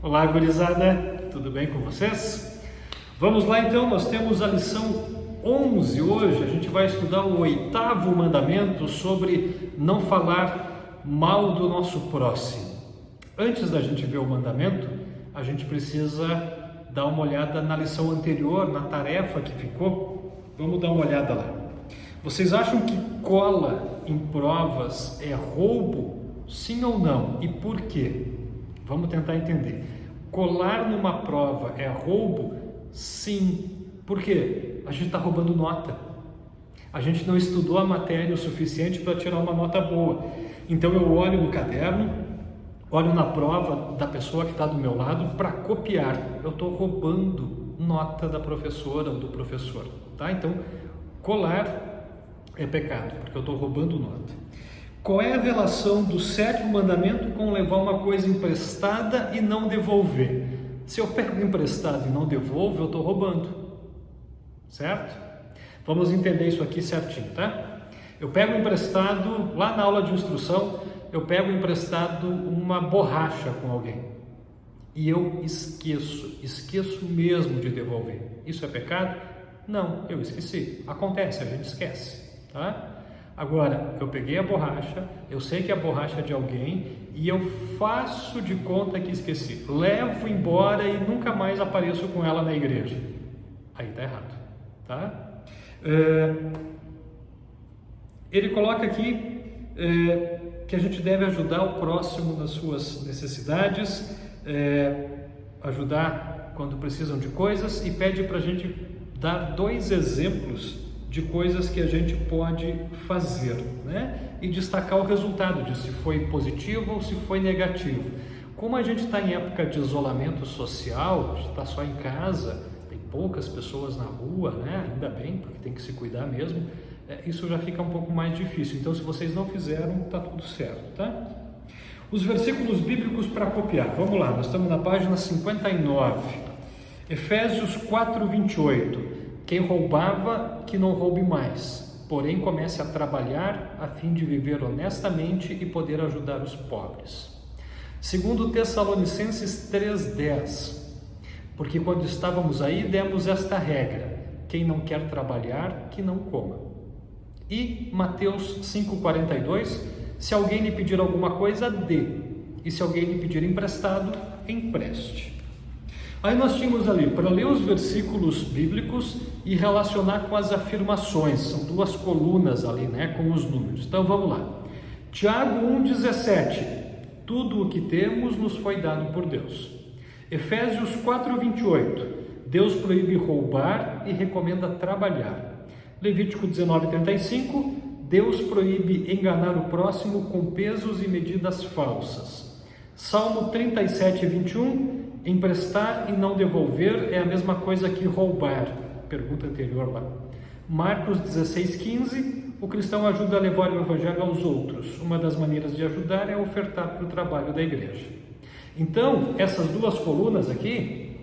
Olá, gurizada, tudo bem com vocês? Vamos lá então, nós temos a lição 11 hoje. A gente vai estudar o 8º mandamento sobre não falar mal do nosso próximo. Antes da gente ver o mandamento, a gente precisa dar uma olhada na lição anterior, na tarefa que ficou. Vamos dar uma olhada lá. Vocês acham que cola em provas é roubo? Sim ou não? E por quê? Vamos tentar entender. Colar numa prova é roubo? Sim. Por quê? A gente está roubando nota. A gente não estudou a matéria o suficiente para tirar uma nota boa. Então eu olho no caderno, olho na prova da pessoa que está do meu lado para copiar. Eu estou roubando nota da professora ou do professor. Tá? Então, colar é pecado, porque eu estou roubando nota. Qual é a relação do 7º mandamento com levar uma coisa emprestada e não devolver? Se eu pego emprestado e não devolvo, eu estou roubando. Certo? Vamos entender isso aqui certinho, tá? Eu pego emprestado, lá na aula de instrução, eu pego emprestado uma borracha com alguém. E eu esqueço mesmo de devolver. Isso é pecado? Não, eu esqueci. Acontece, a gente esquece, tá? Agora, eu peguei a borracha, eu sei que a borracha é de alguém e eu faço de conta que esqueci. Levo embora e nunca mais apareço com ela na igreja. Aí tá errado, tá? Ele coloca aqui que a gente deve ajudar o próximo nas suas necessidades, ajudar quando precisam de coisas, e pede para a gente dar 2 exemplos de coisas que a gente pode fazer, né? E destacar o resultado de se foi positivo ou se foi negativo. Como a gente está em época de isolamento social, a gente está só em casa, tem poucas pessoas na rua, né? Ainda bem, porque tem que se cuidar mesmo, isso já fica um pouco mais difícil. Então, se vocês não fizeram, tá tudo certo, tá? Os versículos bíblicos para copiar. Vamos lá, nós estamos na página 59. Efésios 4:28. Quem roubava, que não roube mais, porém comece a trabalhar a fim de viver honestamente e poder ajudar os pobres. Segundo Tessalonicenses 3:10, porque quando estávamos aí demos esta regra: quem não quer trabalhar, que não coma. E Mateus 5:42, se alguém lhe pedir alguma coisa, dê, e se alguém lhe pedir emprestado, empreste. Aí nós tínhamos ali, para ler os versículos bíblicos e relacionar com as afirmações, são 2 colunas ali, né, com os números. Então vamos lá. Tiago 1:17, tudo o que temos nos foi dado por Deus. Efésios 4:28, Deus proíbe roubar e recomenda trabalhar. Levítico 19:35, Deus proíbe enganar o próximo com pesos e medidas falsas. Salmo 37:21, emprestar e não devolver é a mesma coisa que roubar. Pergunta anterior lá. Marcos 16:15, o cristão ajuda a levar o evangelho aos outros. Uma das maneiras de ajudar é ofertar para o trabalho da igreja. Então, essas 2 colunas aqui,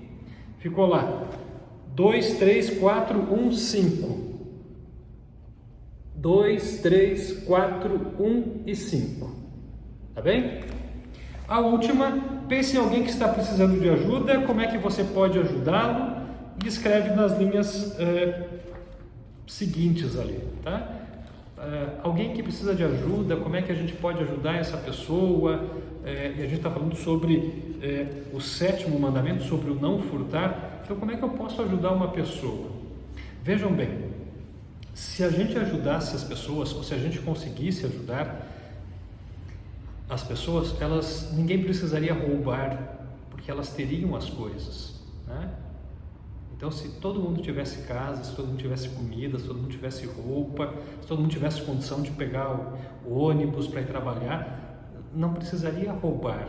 ficou lá, 2, 3, 4, 1, 5. 2, 3, 4, 1 e 5. Tá bem? A última, pense em alguém que está precisando de ajuda, como é que você pode ajudá-lo, e escreve nas linhas seguintes ali, tá? Alguém que precisa de ajuda, como é que a gente pode ajudar essa pessoa, e a gente está falando sobre o 7º mandamento, sobre o não furtar. Então, como é que eu posso ajudar uma pessoa? Vejam bem, se a gente ajudasse as pessoas, ou se a gente conseguisse ajudar as pessoas, ninguém precisaria roubar, porque elas teriam as coisas, né? Então, se todo mundo tivesse casa, se todo mundo tivesse comida, se todo mundo tivesse roupa, se todo mundo tivesse condição de pegar o ônibus para ir trabalhar, não precisaria roubar,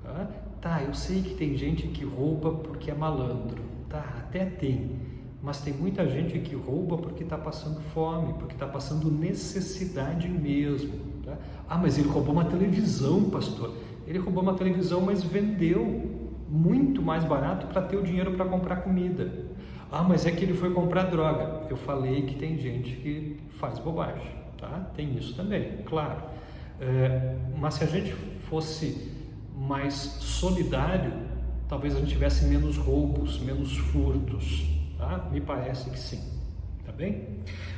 tá? Tá, eu sei que tem gente que rouba porque é malandro, tá, até tem, mas tem muita gente que rouba porque está passando fome, porque está passando necessidade mesmo, tá? Ah, mas ele roubou uma televisão, pastor. Ele roubou uma televisão, mas vendeu muito mais barato para ter o dinheiro para comprar comida. Ah, mas é que ele foi comprar droga. Eu falei que tem gente que faz bobagem, tá? Tem isso também, claro. Mas se a gente fosse mais solidário, talvez a gente tivesse menos roubos, menos furtos, tá? Me parece que sim, tá bem?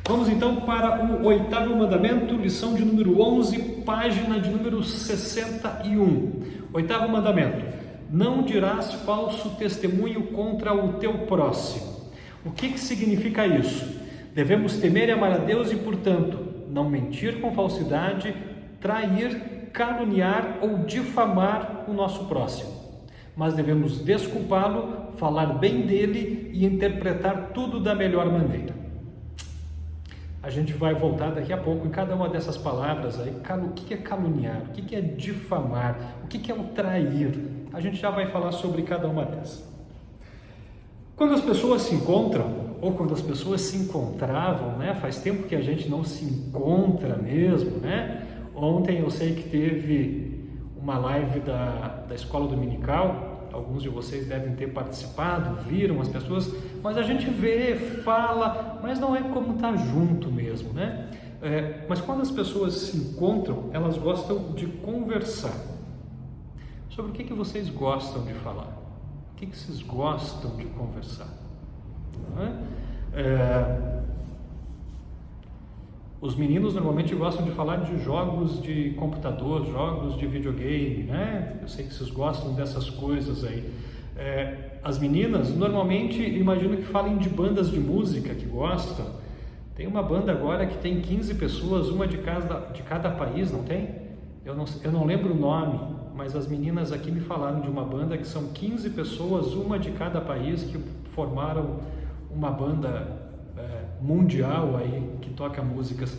Vamos então para o 8º mandamento, lição de número 11, página de número 61. 8º mandamento: não dirás falso testemunho contra o teu próximo. O que significa isso? Devemos temer e amar a Deus e, portanto, não mentir com falsidade, trair, caluniar ou difamar o nosso próximo. Mas devemos desculpá-lo, falar bem dele e interpretar tudo da melhor maneira. A gente vai voltar daqui a pouco em cada uma dessas palavras aí. O que é caluniar? O que é difamar? O que é o trair? A gente já vai falar sobre cada uma dessas. Quando as pessoas se encontram, ou quando as pessoas se encontravam, né? Faz tempo que a gente não se encontra mesmo, né? Ontem eu sei que teve uma live da escola dominical, alguns de vocês devem ter participado, viram as pessoas, mas a gente vê, fala, mas não é como estar junto mesmo, né? Mas quando as pessoas se encontram, elas gostam de conversar. Sobre o que vocês gostam de falar? O que vocês gostam de conversar? Os meninos normalmente gostam de falar de jogos de computador, jogos de videogame, né? Eu sei que vocês gostam dessas coisas aí. As meninas normalmente imagino que falem de bandas de música que gostam. Tem uma banda agora que tem 15 pessoas, uma de cada país, não tem? Eu não lembro o nome, mas as meninas aqui me falaram de uma banda que são 15 pessoas, uma de cada país, que formaram uma banda mundial aí, que toca músicas.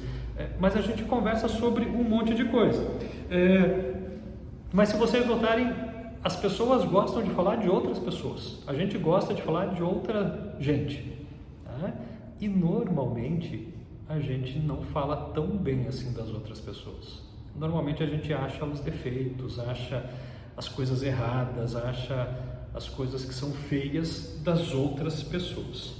Mas a gente conversa sobre um monte de coisa. Mas se vocês notarem, as pessoas gostam de falar de outras pessoas. A gente gosta de falar de outra gente. Tá? E normalmente a gente não fala tão bem assim das outras pessoas. Normalmente a gente acha os defeitos, acha as coisas erradas, acha as coisas que são feias das outras pessoas.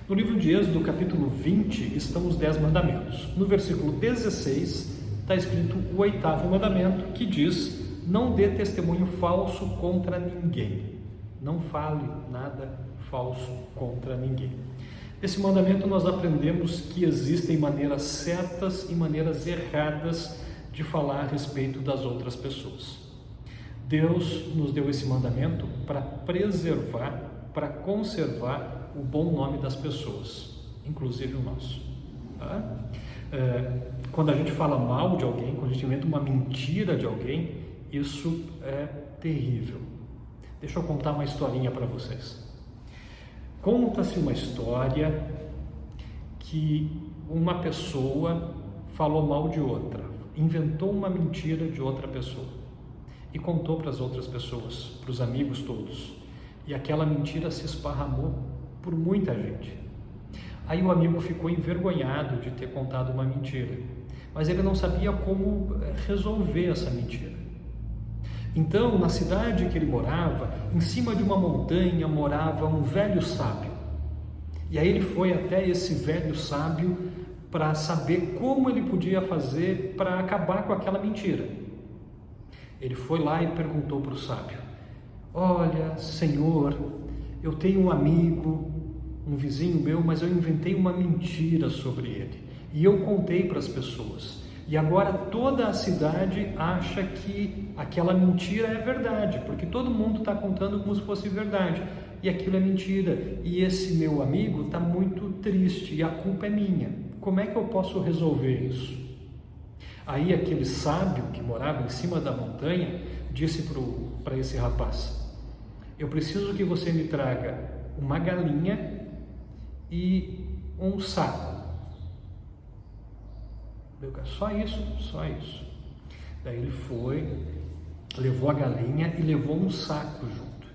No livro de Êxodo, capítulo 20, estão os 10 mandamentos. No versículo 16 está escrito o 8º mandamento, que diz: não dê testemunho falso contra ninguém. Não fale nada falso contra ninguém. Nesse mandamento nós aprendemos que existem maneiras certas e maneiras erradas de falar a respeito das outras pessoas. Deus nos deu esse mandamento para preservar, para conservar o bom nome das pessoas, inclusive o nosso. Tá? Quando a gente fala mal de alguém, quando a gente inventa uma mentira de alguém, isso é terrível. Deixa eu contar uma historinha para vocês. Conta-se uma história que uma pessoa falou mal de outra, inventou uma mentira de outra pessoa e contou para as outras pessoas, para os amigos todos. E aquela mentira se esparramou por muita gente. Aí o amigo ficou envergonhado de ter contado uma mentira, mas ele não sabia como resolver essa mentira. Então, na cidade que ele morava, em cima de uma montanha, morava um velho sábio. E aí ele foi até esse velho sábio para saber como ele podia fazer para acabar com aquela mentira. Ele foi lá e perguntou para o sábio: olha, senhor, eu tenho um amigo, um vizinho meu, mas eu inventei uma mentira sobre ele e eu contei para as pessoas. E agora toda a cidade acha que aquela mentira é verdade, porque todo mundo está contando como se fosse verdade, e aquilo é mentira. E esse meu amigo está muito triste e a culpa é minha. Como é que eu posso resolver isso? Aí aquele sábio que morava em cima da montanha disse para esse rapaz: eu preciso que você me traga uma galinha e um saco. Só isso, só isso. Daí ele foi, levou a galinha e levou um saco junto.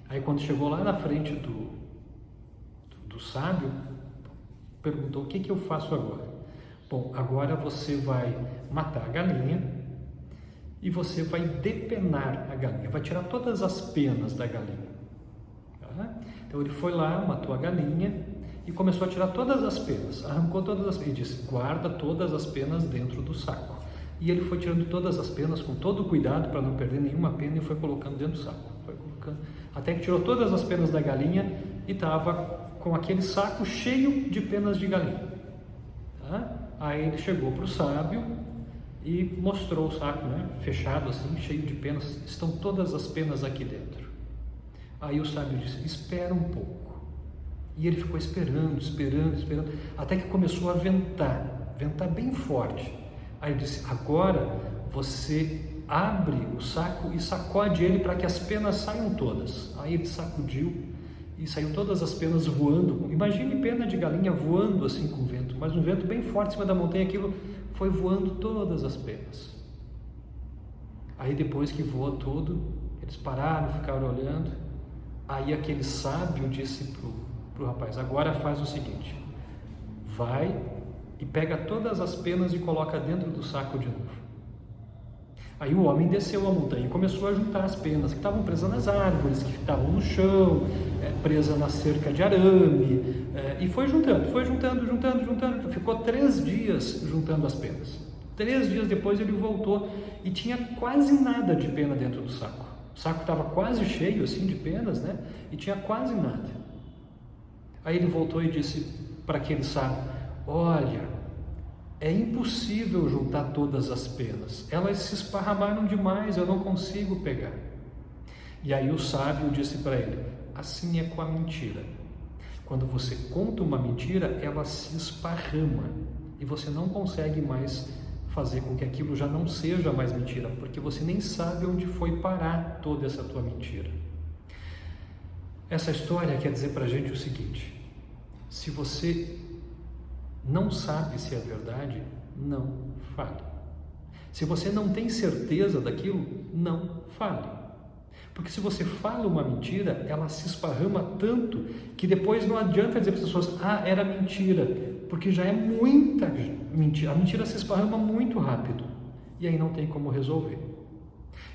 Aí quando chegou lá na frente do sábio, perguntou: o que eu faço agora? Bom, agora você vai matar a galinha e você vai depenar a galinha, vai tirar todas as penas da galinha. Tá? Então ele foi lá, matou a galinha e começou a tirar todas as penas, arrancou todas as penas e disse: guarda todas as penas dentro do saco. E ele foi tirando todas as penas com todo o cuidado para não perder nenhuma pena e foi colocando dentro do saco. Foi colocando, até que tirou todas as penas da galinha e estava com aquele saco cheio de penas de galinha. Tá? Aí ele chegou para o sábio e mostrou o saco, né? Fechado assim, cheio de penas. Estão todas as penas aqui dentro. Aí o sábio disse, espera um pouco. E ele ficou esperando, até que começou a ventar bem forte. Aí ele disse, agora você abre o saco e sacode ele para que as penas saiam todas. Aí ele sacudiu e saiu todas as penas voando. Imagine pena de galinha voando assim com vento, mas um vento bem forte em cima da montanha, aquilo foi voando todas as penas. Aí depois que voou tudo, eles pararam, ficaram olhando. Aí aquele sábio disse pro rapaz, agora faz o seguinte, vai e pega todas as penas e coloca dentro do saco de novo. Aí o homem desceu a montanha e começou a juntar as penas que estavam presas nas árvores, que estavam no chão, presa na cerca de arame, e foi juntando, ficou 3 dias juntando as penas. 3 dias depois ele voltou e tinha quase nada de pena dentro do saco. O saco estava quase cheio assim de penas, né? E tinha quase nada. Aí ele voltou e disse para aquele sábio, olha, é impossível juntar todas as penas, elas se esparramaram demais, eu não consigo pegar. E aí o sábio disse para ele, assim é com a mentira. Quando você conta uma mentira, ela se esparrama e você não consegue mais fazer com que aquilo já não seja mais mentira, porque você nem sabe onde foi parar toda essa tua mentira. Essa história quer dizer para a gente o seguinte, se você não sabe se é verdade, não fale. Se você não tem certeza daquilo, não fale. Porque se você fala uma mentira, ela se esparrama tanto que depois não adianta dizer para as pessoas, era mentira, porque já é muita mentira. A mentira se esparrama muito rápido e aí não tem como resolver.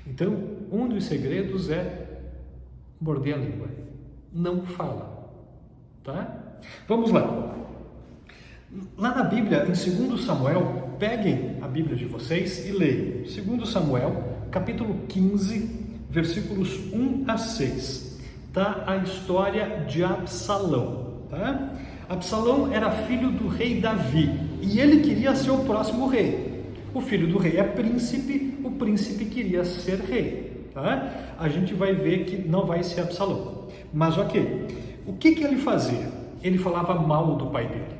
Então, um dos segredos é morder a língua. Não fala. Tá? Vamos lá. Lá na Bíblia, em 2 Samuel, peguem a Bíblia de vocês e leiam. 2 Samuel, capítulo 15, versículos 1 a 6. Tá a história de Absalão. Tá? Absalão era filho do rei Davi e ele queria ser o próximo rei. O filho do rei é príncipe, o príncipe queria ser rei. Tá? A gente vai ver que não vai ser Absalão. Mas ok, o que ele fazia? Ele falava mal do pai dele.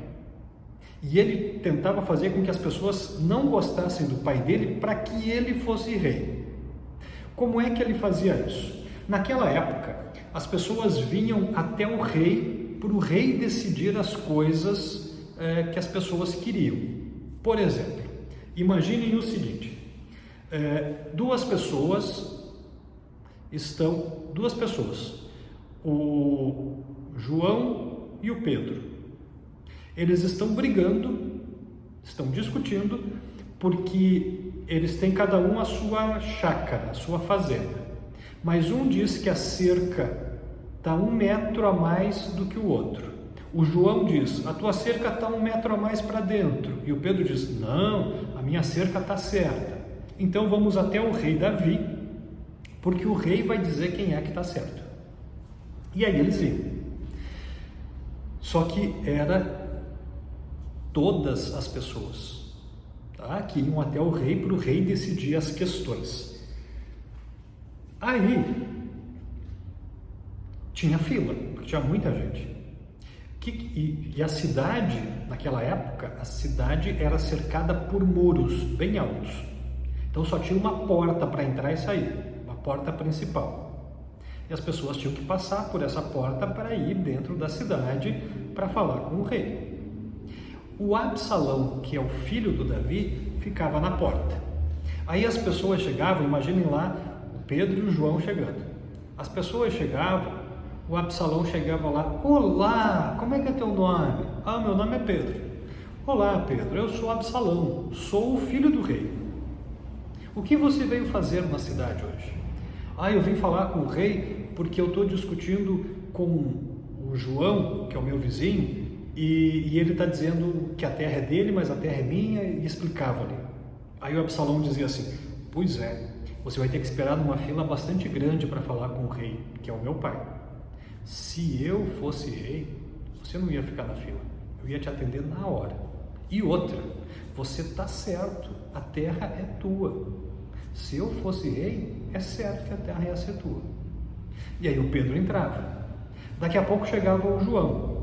E ele tentava fazer com que as pessoas não gostassem do pai dele para que ele fosse rei. Como é que ele fazia isso? Naquela época, as pessoas vinham até o rei para o rei decidir as coisas que as pessoas queriam. Por exemplo, imaginem o seguinte, duas pessoas, o João e o Pedro. Eles estão brigando, estão discutindo, porque eles têm cada um a sua chácara, a sua fazenda. Mas um diz que a cerca está 1 metro a mais do que o outro. O João diz, a tua cerca está 1 metro a mais para dentro. E o Pedro diz, não, a minha cerca está certa. Então vamos até o rei Davi, porque o rei vai dizer quem é que está certo. E aí eles iam. Só que era todas as pessoas, tá? Que iam até o rei para o rei decidir as questões. Aí tinha fila, porque tinha muita gente. E a cidade, naquela época, a cidade era cercada por muros bem altos. Então só tinha uma porta para entrar e sair, uma porta principal. E as pessoas tinham que passar por essa porta para ir dentro da cidade para falar com o rei. O Absalão, que é o filho do Davi, ficava na porta. Aí as pessoas chegavam, imaginem lá, o Pedro e o João chegando. As pessoas chegavam, o Absalão chegava lá, olá, como é que é teu nome? Meu nome é Pedro. Olá, Pedro, eu sou Absalão, sou o filho do rei. O que você veio fazer na cidade hoje? Eu vim falar com o rei porque eu estou discutindo com o João, que é o meu vizinho, e ele está dizendo que a terra é dele, mas a terra é minha, e explicava ali. Aí o Absalão dizia assim: pois é, você vai ter que esperar numa fila bastante grande para falar com o rei, que é o meu pai. Se eu fosse rei, você não ia ficar na fila, eu ia te atender na hora. E outra, você está certo, a terra é tua. Se eu fosse rei, é certo que a terra ia ser tua. E aí o Pedro entrava. Daqui a pouco chegava o João.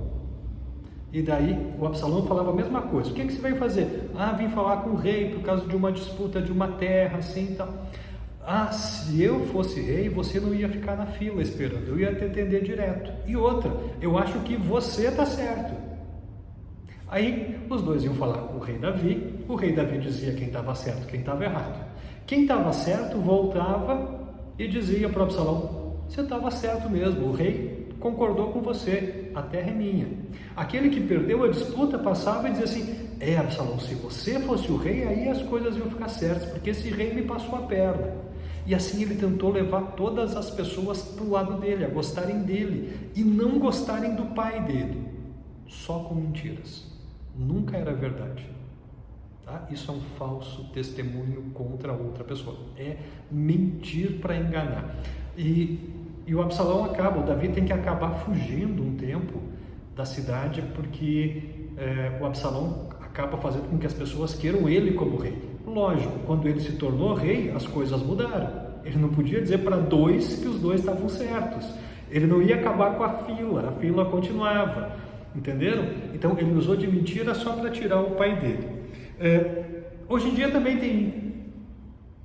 E daí o Absalão falava a mesma coisa. O que você veio fazer? Ah, vim falar com o rei por causa de uma disputa de uma terra, assim e tal. Ah, se eu fosse rei, você não ia ficar na fila esperando, eu ia te atender direto. E outra, eu acho que você está certo. Aí os dois iam falar com o rei Davi dizia quem estava certo, quem estava errado. Quem estava certo voltava e dizia para o Absalão: você estava certo mesmo, o rei concordou com você, a terra é minha. Aquele que perdeu a disputa passava e dizia assim: Absalão, se você fosse o rei, aí as coisas iam ficar certas, porque esse rei me passou a perna. E assim ele tentou levar todas as pessoas para o lado dele, a gostarem dele e não gostarem do pai dele, só com mentiras. Nunca era verdade. Tá? Isso é um falso testemunho contra outra pessoa. É mentir para enganar. E o Absalão o Davi tem que acabar fugindo um tempo da cidade, porque o Absalão acaba fazendo com que as pessoas queiram ele como rei. Lógico, quando ele se tornou rei, as coisas mudaram. Ele não podia dizer para dois que os dois estavam certos. Ele não ia acabar com a fila continuava. Entenderam? Então ele usou de mentira só para tirar o pai dele. Hoje em dia também tem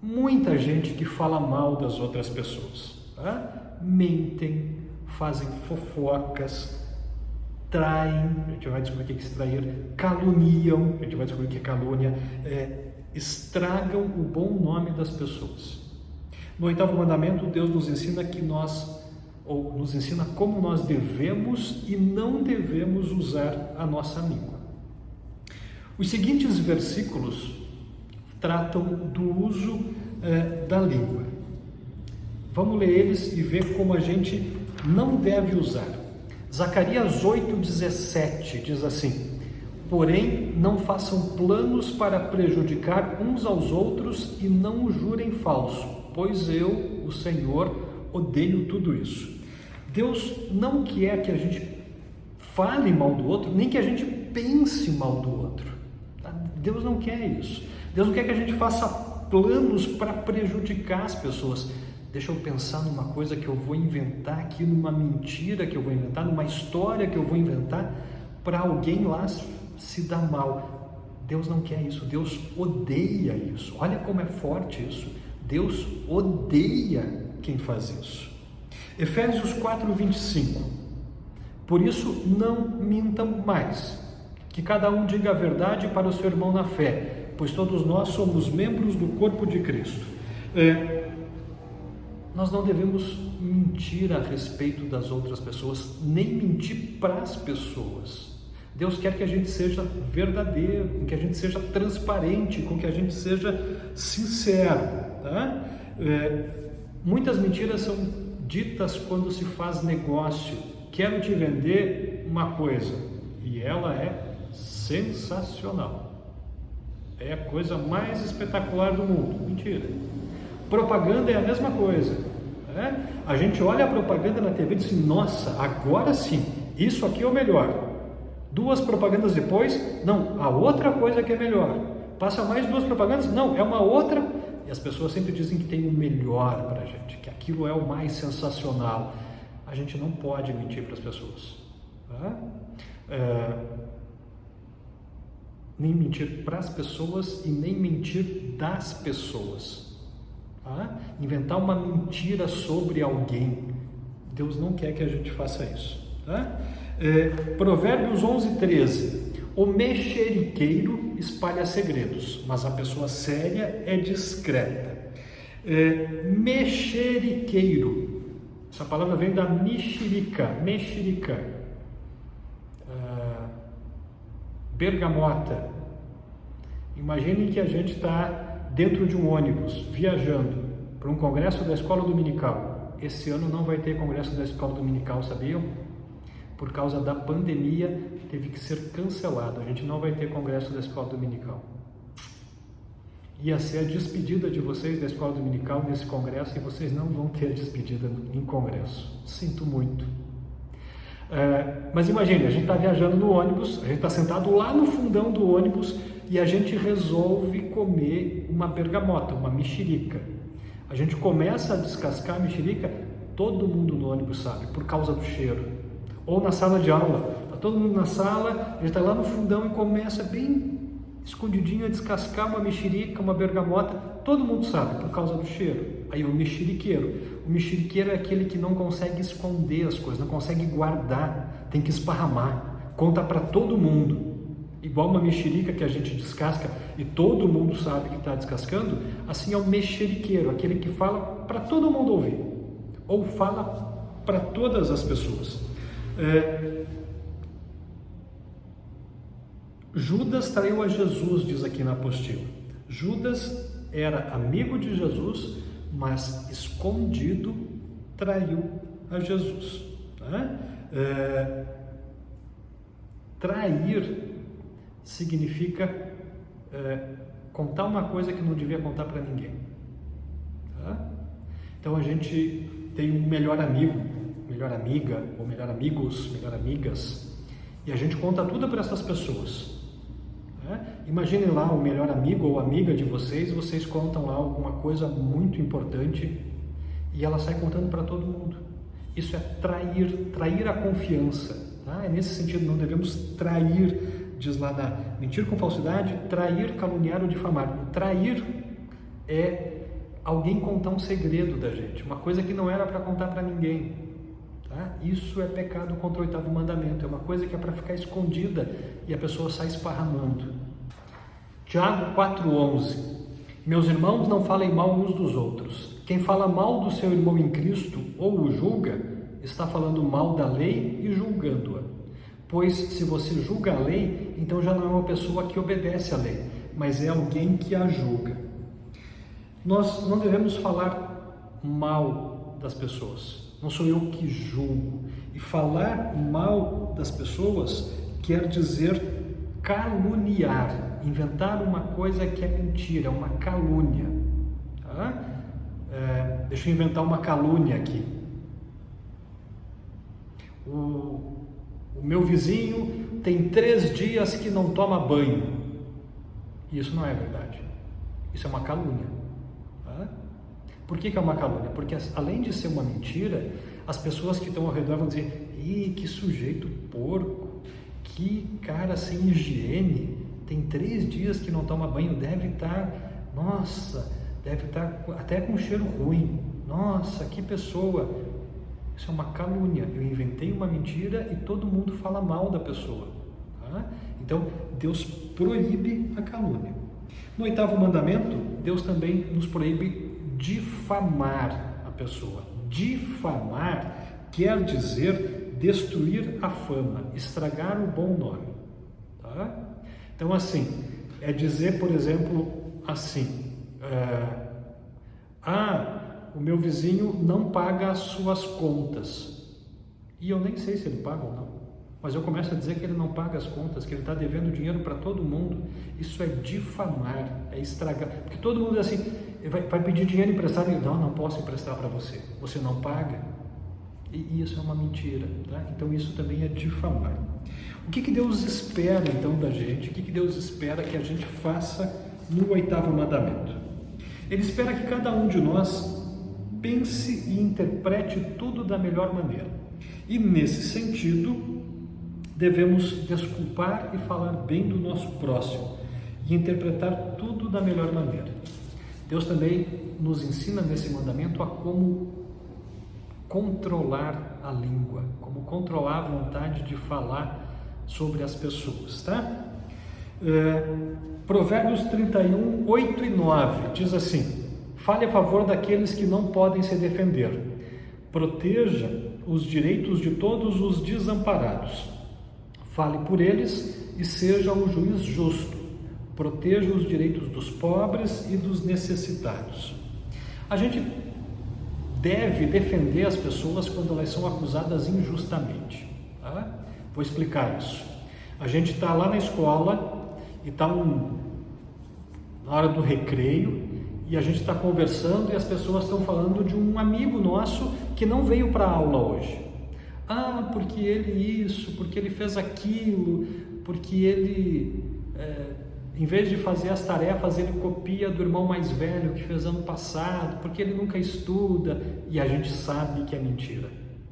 muita gente que fala mal das outras pessoas, tá? Mentem, fazem fofocas, traem, a gente vai descobrir o que é se trair, caluniam, a gente vai descobrir o que é calúnia, estragam o bom nome das pessoas. No 8º mandamento, Deus nos ensina nos ensina como nós devemos e não devemos usar a nossa língua. Os seguintes versículos tratam do uso da língua. Vamos ler eles e ver como a gente não deve usar. Zacarias 8,17 diz assim: porém, não façam planos para prejudicar uns aos outros e não jurem falso, pois eu, o Senhor, odeio tudo isso. Deus não quer que a gente fale mal do outro, nem que a gente pense mal do outro. Tá? Deus não quer isso. Deus não quer que a gente faça planos para prejudicar as pessoas. Deixa eu pensar numa coisa que eu vou inventar aqui, numa mentira que eu vou inventar, numa história que eu vou inventar para alguém lá se dar mal. Deus não quer isso, Deus odeia isso. Olha como é forte isso. Deus odeia quem faz isso. Efésios 4:25. Por isso não mintam mais, que cada um diga a verdade para o seu irmão na fé, pois todos nós somos membros do corpo de Cristo. Nós não devemos mentir a respeito das outras pessoas, nem mentir para as pessoas. Deus quer que a gente seja verdadeiro, que a gente seja transparente, com que a gente seja sincero. Tá? Muitas mentiras são ditas quando se faz negócio. Quero te vender uma coisa e ela é sensacional. É a coisa mais espetacular do mundo. Mentira. Propaganda é a mesma coisa. A gente olha a propaganda na TV e diz assim: nossa, agora sim, isso aqui é o melhor. 2 propagandas depois, não, a outra coisa que é melhor. Passa mais 2 propagandas, não, é uma outra. E as pessoas sempre dizem que tem o melhor para a gente, que aquilo é o mais sensacional. A gente não pode mentir para as pessoas. Tá? Nem mentir para as pessoas e nem mentir das pessoas. Tá? Inventar uma mentira sobre alguém. Deus não quer que a gente faça isso. Tá? Provérbios 11:13. O mexeriqueiro espalha segredos, mas a pessoa séria é discreta. Mexeriqueiro. Essa palavra vem da mexerica. Bergamota. Imagine que a gente está dentro de um ônibus, viajando para um congresso da escola dominical. Esse ano não vai ter congresso da escola dominical, sabiam? Por causa da pandemia, teve que ser cancelado. A gente não vai ter congresso da escola dominical. ia ser a despedida de vocês da escola dominical nesse congresso e vocês não vão ter a despedida em congresso. Sinto muito. Mas imagine, a gente está viajando no ônibus, a gente está sentado lá no fundão do ônibus e a gente resolve comer uma bergamota, uma mexerica. A gente começa a descascar a mexerica, todo mundo no ônibus sabe, por causa do cheiro. Ou na sala de aula, está todo mundo na sala, a gente está lá no fundão e começa bem escondidinho a descascar uma mexerica, uma bergamota, todo mundo sabe, por causa do cheiro. Aí o mexeriqueiro é aquele que não consegue esconder as coisas, não consegue guardar, tem que esparramar, conta para todo mundo. Igual uma mexerica que a gente descasca e todo mundo sabe que está descascando, assim é o mexeriqueiro, aquele que fala para todo mundo ouvir, ou fala para todas as pessoas. Judas traiu a Jesus, diz aqui na apostila. Judas era amigo de Jesus, mas escondido traiu a Jesus. Trair significa contar uma coisa que não devia contar para ninguém. Então a gente tem um melhor amigo, melhor amiga, ou melhor amigos, melhor amigas, e a gente conta tudo para essas pessoas. Imaginem lá o melhor amigo ou amiga de vocês contam lá alguma coisa muito importante e ela sai contando para todo mundo. Isso é trair a confiança. É nesse sentido, não devemos trair, diz lá na mentir com falsidade, trair, caluniar ou difamar. Trair é alguém contar um segredo da gente, uma coisa que não era para contar para ninguém. Isso é pecado contra o 8º mandamento, é uma coisa que é para ficar escondida e a pessoa sai esparramando. Tiago 4,11: Meus irmãos, não falem mal uns dos outros. Quem fala mal do seu irmão em Cristo ou o julga, está falando mal da lei e julgando-a. Pois se você julga a lei, então já não é uma pessoa que obedece à lei, mas é alguém que a julga. Nós não devemos falar mal das pessoas. Não sou eu que julgo. E falar mal das pessoas quer dizer caluniar, inventar uma coisa que é mentira, uma calúnia. Deixa eu inventar uma calúnia aqui. O meu vizinho tem 3 dias que não toma banho. Isso não é verdade. Isso é uma calúnia. Por que é uma calúnia? Porque além de ser uma mentira, as pessoas que estão ao redor vão dizer: ih, que sujeito porco, que cara sem higiene, tem 3 dias que não toma banho, deve estar até com cheiro ruim, nossa, que pessoa. Isso é uma calúnia. Eu inventei uma mentira e todo mundo fala mal da pessoa. Então Deus proíbe a calúnia. No 8º mandamento, Deus também nos proíbe difamar a pessoa. Difamar quer dizer destruir a fama, estragar o bom nome. Então assim, é dizer, por exemplo, assim: o meu vizinho não paga as suas contas. E eu nem sei se ele paga ou não, mas eu começo a dizer que ele não paga as contas, que ele está devendo dinheiro para todo mundo. Isso é difamar, é estragar. Porque todo mundo é assim, vai pedir dinheiro emprestado e não posso emprestar para você. Você não paga. E isso é uma mentira. Então isso também é difamar. O que Deus espera então da gente? O que Deus espera que a gente faça no 8º mandamento? Ele espera que cada um de nós pense e interprete tudo da melhor maneira. E nesse sentido, devemos desculpar e falar bem do nosso próximo e interpretar tudo da melhor maneira. Deus também nos ensina nesse mandamento a como controlar a língua, como controlar a vontade de falar sobre as pessoas, Provérbios 31, 8 e 9 diz assim: fale a favor daqueles que não podem se defender, proteja os direitos de todos os desamparados, fale por eles e seja um juiz justo, proteja os direitos dos pobres e dos necessitados. A gente deve defender as pessoas quando elas são acusadas injustamente. Vou explicar isso. A gente está lá na escola e está na hora do recreio, e a gente está conversando e as pessoas estão falando de um amigo nosso que não veio para a aula hoje. Ah, porque ele isso, porque ele fez aquilo, porque ele, em vez de fazer as tarefas, ele copia do irmão mais velho que fez ano passado, porque ele nunca estuda, e a gente sabe que é mentira.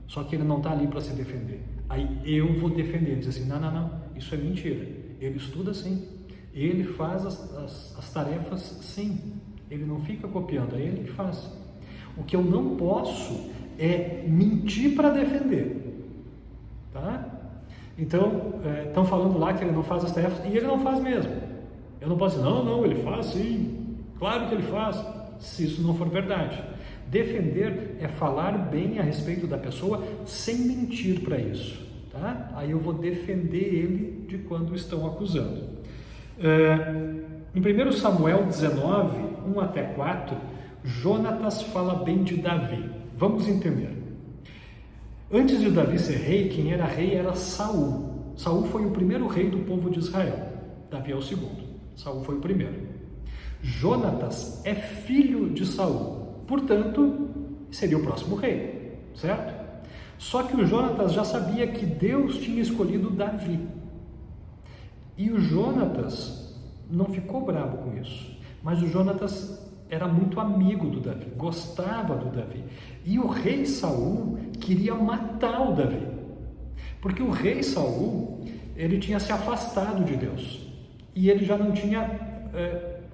Só que ele não está ali para se defender. Aí eu vou defender, dizer assim, não, isso é mentira. Ele estuda sim, ele faz as tarefas sim, ele não fica copiando, é ele que faz. O que eu não posso é mentir para defender, tá? Então, estão falando lá que ele não faz as tarefas, e ele não faz mesmo. Eu não posso dizer, não, ele faz sim, claro que ele faz, se isso não for verdade. Defender é falar bem a respeito da pessoa sem mentir para isso, tá? Aí eu vou defender ele de quando estão acusando. Em 1 Samuel 19, 1 até 4, Jonatas fala bem de Davi. Vamos entender. Antes de Davi ser rei, quem era rei era Saul. Saul foi o primeiro rei do povo de Israel. Davi é o segundo. Saul foi o primeiro. Jonatas é filho de Saul. Portanto, seria o próximo rei, certo? Só que o Jonatas já sabia que Deus tinha escolhido Davi. E o Jonatas não ficou bravo com isso, mas o Jonatas era muito amigo do Davi, gostava do Davi. E o rei Saul queria matar o Davi, porque o rei Saul, ele tinha se afastado de Deus, e ele já não tinha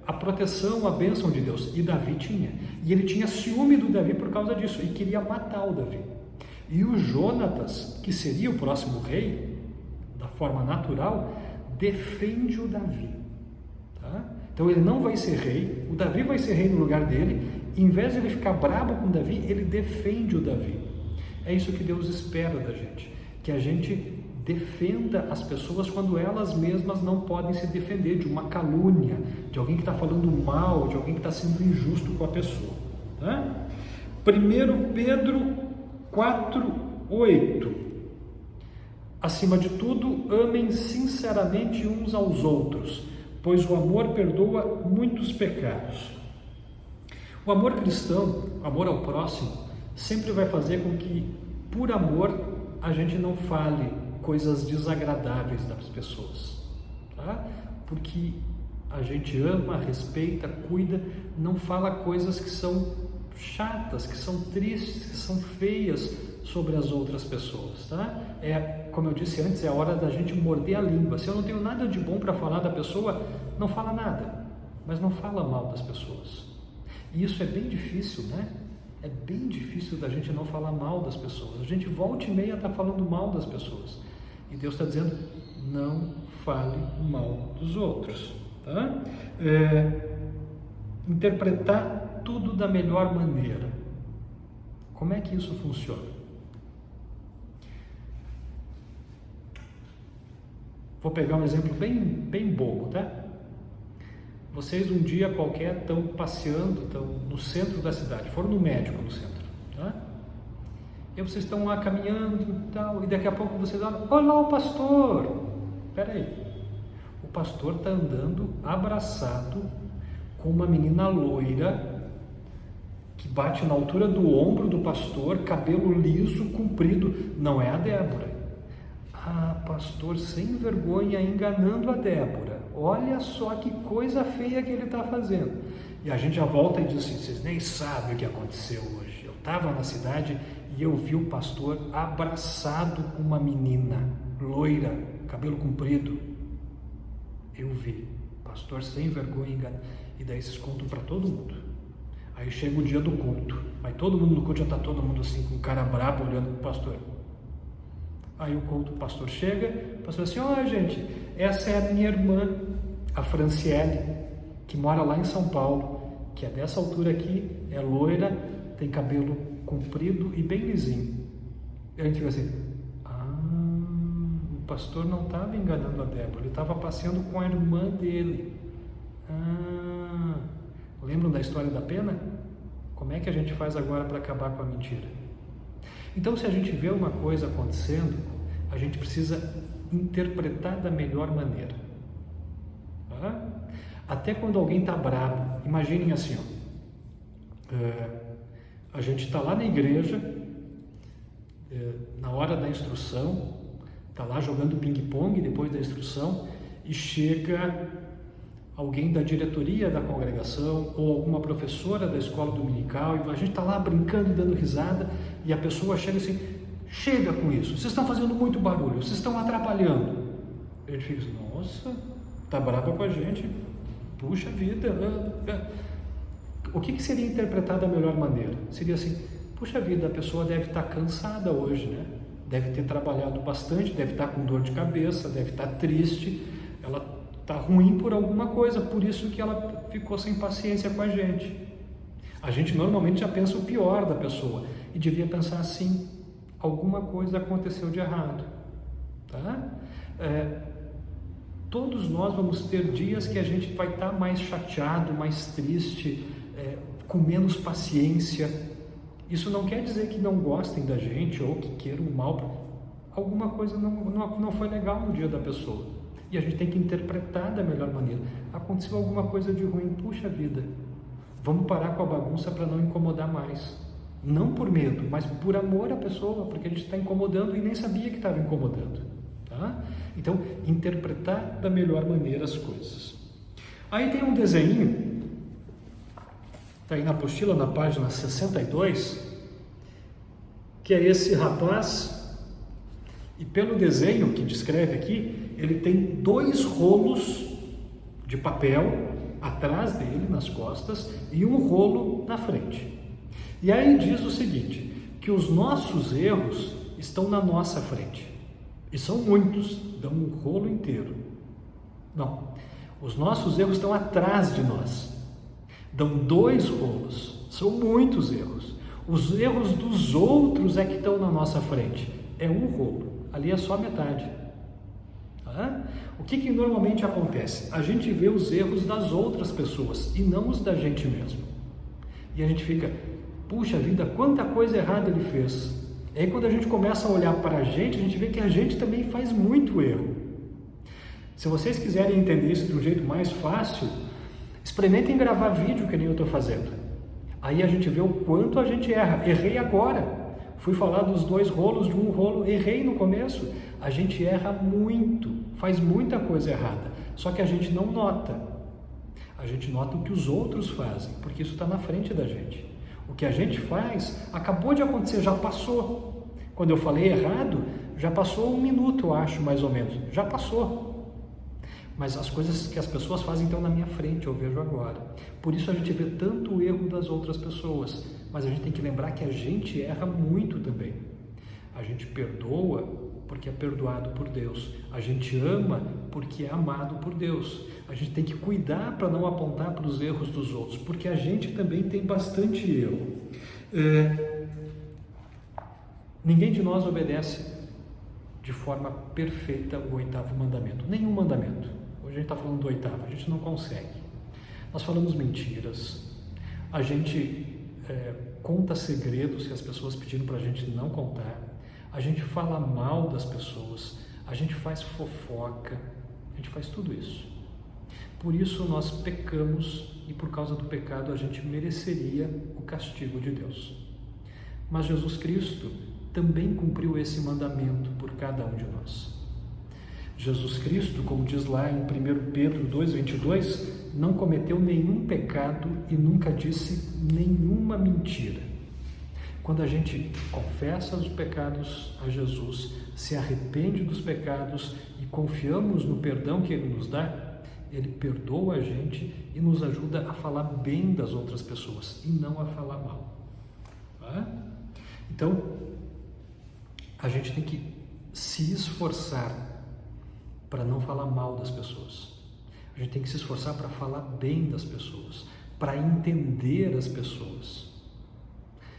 a proteção, a bênção de Deus, e Davi tinha. E ele tinha ciúme do Davi por causa disso, e queria matar o Davi. E o Jonatas, que seria o próximo rei, da forma natural, defende o Davi. Tá? Então ele não vai ser rei, o Davi vai ser rei no lugar dele, e em vez de ele ficar bravo com o Davi, ele defende o Davi. É isso que Deus espera da gente, que a gente defenda as pessoas quando elas mesmas não podem se defender de uma calúnia, de alguém que está falando mal, de alguém que está sendo injusto com a pessoa. Tá? 1 Pedro 4:8. Acima de tudo, amem sinceramente uns aos outros, pois o amor perdoa muitos pecados. O amor cristão, amor ao próximo, sempre vai fazer com que, por amor, a gente não fale coisas desagradáveis das pessoas, tá? Porque a gente ama, respeita, cuida, não fala coisas que são chatas, que são tristes, que são feias sobre as outras pessoas, tá? Como eu disse antes, é a hora da gente morder a língua. Se eu não tenho nada de bom para falar da pessoa, não fala nada, mas não fala mal das pessoas. E isso é bem difícil, né? É bem difícil da gente não falar mal das pessoas. A gente volta e meia está falando mal das pessoas. E Deus está dizendo, não fale mal dos outros, tá? Interpretar tudo da melhor maneira. Como é que isso funciona? Vou pegar um exemplo bem bobo, tá? Vocês um dia qualquer estão passeando, estão no centro da cidade, foram no médico no centro, tá? E vocês estão lá caminhando e tal, e daqui a pouco vocês olham, olha lá o pastor! Espera aí, o pastor está andando abraçado com uma menina loira que bate na altura do ombro do pastor, cabelo liso, comprido, não é a Débora. Ah, pastor sem vergonha enganando a Débora, olha só que coisa feia que ele está fazendo. E a gente já volta e diz assim, vocês nem sabem o que aconteceu hoje. Eu estava na cidade e eu vi o pastor abraçado com uma menina loira, cabelo comprido. Eu vi, pastor sem vergonha enganando. E daí vocês contam para todo mundo. Aí chega o dia do culto, aí todo mundo no culto já está todo mundo assim, com cara brabo olhando para o pastor. Aí o pastor chega, o pastor assim, olha gente, essa é a minha irmã, a Franciele, que mora lá em São Paulo, que é dessa altura aqui, é loira, tem cabelo comprido e bem lisinho. E a gente fica assim, o pastor não estava enganando a Débora, ele estava passeando com a irmã dele. Lembram da história da pena? Como é que a gente faz agora para acabar com a mentira? Então, se a gente vê uma coisa acontecendo, a gente precisa interpretar da melhor maneira. Tá? Até quando alguém está bravo, imaginem assim, ó, a gente está lá na igreja, na hora da instrução, está lá jogando ping-pong depois da instrução, e chega alguém da diretoria da congregação ou alguma professora da escola dominical, e a gente está lá brincando e dando risada, e a pessoa chega assim: chega com isso, vocês estão fazendo muito barulho, vocês estão atrapalhando. A gente fica assim: nossa, está brava com a gente, puxa vida. O que seria interpretado da melhor maneira? Seria assim: puxa vida, a pessoa deve estar cansada hoje, né? Deve ter trabalhado bastante, deve estar com dor de cabeça, deve estar triste, ela está ruim por alguma coisa, por isso que ela ficou sem paciência com a gente. A gente normalmente já pensa o pior da pessoa, e devia pensar assim: alguma coisa aconteceu de errado, tá? Todos nós vamos ter dias que a gente vai estar mais chateado, mais triste, com menos paciência. Isso não quer dizer que não gostem da gente ou que queiram mal. Alguma coisa não foi legal no dia da pessoa. E a gente tem que interpretar da melhor maneira. Aconteceu alguma coisa de ruim, puxa vida, vamos parar com a bagunça para não incomodar mais. Não por medo, mas por amor à pessoa, porque a gente está incomodando e nem sabia que estava incomodando. Tá? Então, interpretar da melhor maneira as coisas. Aí tem um desenho, está aí na apostila, na página 62, que é esse rapaz, e pelo desenho que descreve aqui, ele tem 2 rolos de papel atrás dele, nas costas, e um rolo na frente. E aí diz o seguinte, que os nossos erros estão na nossa frente. E são muitos, dão um rolo inteiro. Não, os nossos erros estão atrás de nós. Dão 2 rolos, são muitos erros. Os erros dos outros é que estão na nossa frente. É um rolo, ali é só metade. O que normalmente acontece? A gente vê os erros das outras pessoas e não os da gente mesmo. E a gente fica: puxa vida, quanta coisa errada ele fez. E aí quando a gente começa a olhar para a gente vê que a gente também faz muito erro. Se vocês quiserem entender isso de um jeito mais fácil, experimentem gravar vídeo que nem eu estou fazendo. Aí a gente vê o quanto a gente erra. Errei agora. Fui falar dos 2 rolos, de um rolo, errei no começo. A gente erra muito, faz muita coisa errada, só que a gente não nota. A gente nota o que os outros fazem, porque isso está na frente da gente. O que a gente faz, acabou de acontecer, já passou. Quando eu falei errado, já passou 1 minuto, eu acho, mais ou menos. Já passou. Mas as coisas que as pessoas fazem estão na minha frente, eu vejo agora. Por isso a gente vê tanto o erro das outras pessoas, mas a gente tem que lembrar que a gente erra muito também. A gente perdoa porque é perdoado por Deus. A gente ama porque é amado por Deus. A gente tem que cuidar para não apontar para os erros dos outros, porque a gente também tem bastante erro. Ninguém de nós obedece de forma perfeita o 8º mandamento. Nenhum mandamento. Hoje a gente está falando do 8º, a gente não consegue. Nós falamos mentiras. A gente conta segredos que as pessoas pediram para a gente não contar. A gente fala mal das pessoas, a gente faz fofoca, a gente faz tudo isso. Por isso nós pecamos e por causa do pecado a gente mereceria o castigo de Deus. Mas Jesus Cristo também cumpriu esse mandamento por cada um de nós. Jesus Cristo, como diz lá em 1 Pedro 2,22, não cometeu nenhum pecado e nunca disse nenhuma mentira. Quando a gente confessa os pecados a Jesus, se arrepende dos pecados e confiamos no perdão que Ele nos dá, Ele perdoa a gente e nos ajuda a falar bem das outras pessoas e não a falar mal. Tá? Então, a gente tem que se esforçar para não falar mal das pessoas. A gente tem que se esforçar para falar bem das pessoas, para entender as pessoas.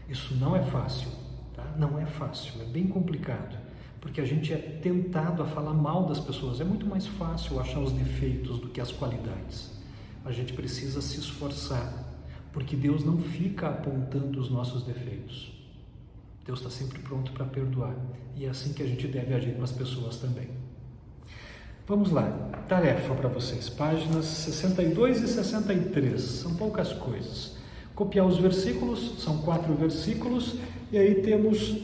Isso não é fácil, tá? Não é fácil, é bem complicado, porque a gente é tentado a falar mal das pessoas. É muito mais fácil achar os defeitos do que as qualidades. A gente precisa se esforçar, porque Deus não fica apontando os nossos defeitos. Deus está sempre pronto para perdoar, e é assim que a gente deve agir com as pessoas também. Vamos lá, tarefa para vocês, páginas 62 e 63, são poucas coisas. Copiar os versículos, são 4 versículos, e aí temos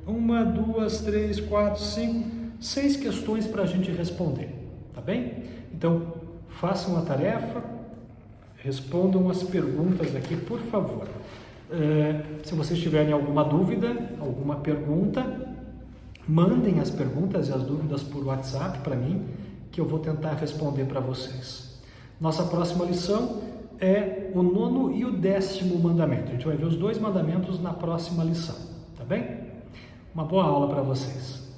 1, 2, 3, 4, 5, 6 questões para a gente responder, tá bem? Então, façam a tarefa, respondam as perguntas aqui, por favor. Se vocês tiverem alguma dúvida, alguma pergunta, mandem as perguntas e as dúvidas por WhatsApp para mim, que eu vou tentar responder para vocês. Nossa próxima lição é o 9º e o 10º mandamento. A gente vai ver os 2 mandamentos na próxima lição, tá bem? Uma boa aula para vocês.